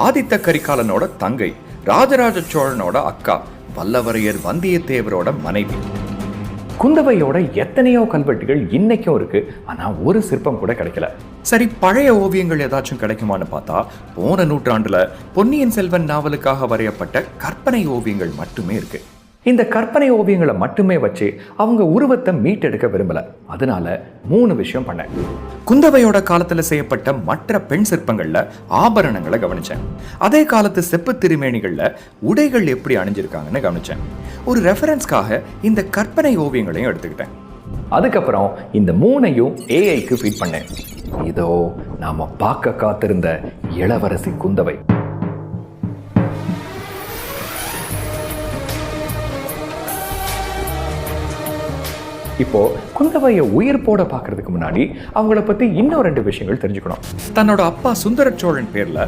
ஆதித்த கரிகாலனோட தங்கை, ராஜராஜ சோழனோட அக்கா, வல்லவரையர் வந்தியத்தேவரோட மனைவி. குந்தவையோட எத்தனையோ கல்வெட்டுகள் இன்னைக்கும் இருக்கு. ஆனா ஒரு சிற்பம் கூட கிடைக்கல. சரி, பழைய ஓவியங்கள் ஏதாச்சும் கிடைக்குமான்னு பார்த்தா போன நூற்றாண்டுல பொன்னியின் செல்வன் நாவலுக்காக வரையப்பட்ட கற்பனை ஓவியங்கள் மட்டுமே இருக்கு. இந்த கற்பனை ஓவியங்களை மட்டுமே வச்சு அவங்க உருவத்தை மீட்டெடுக்க விரும்பல. அதனால 3 விஷயம் பண்ணேன். குந்தவையோட காலத்துல செய்யப்பட்ட மற்ற பெண் சிற்பங்கள்ல ஆபரணங்களை கவனிச்சேன். அதே காலத்து செப்பு திருமேனிகள்ல உடைகள் எப்படி அணிஞ்சிருக்காங்கன்னு கவனிச்சேன். ஒரு ரெஃபரன்ஸ்க்காக இந்த கற்பனை ஓவியங்களையும் எடுத்துக்கிட்டேன். அதுக்கப்புறம் இந்த 3ஐயும் ஏஐக்கு ஃபீட் பண்ணேன். இதோ நாம பார்க்க காத்திருந்த இளவரசி குந்தவை. இப்போ குந்தவையை உயிர் போட பார்க்கறதுக்கு முன்னாடி அவங்கள பத்தி இன்னும் 2 விஷயங்கள் தெரிஞ்சுக்கணும். தன்னோட அப்பா சுந்தர சோழன் பேர்ல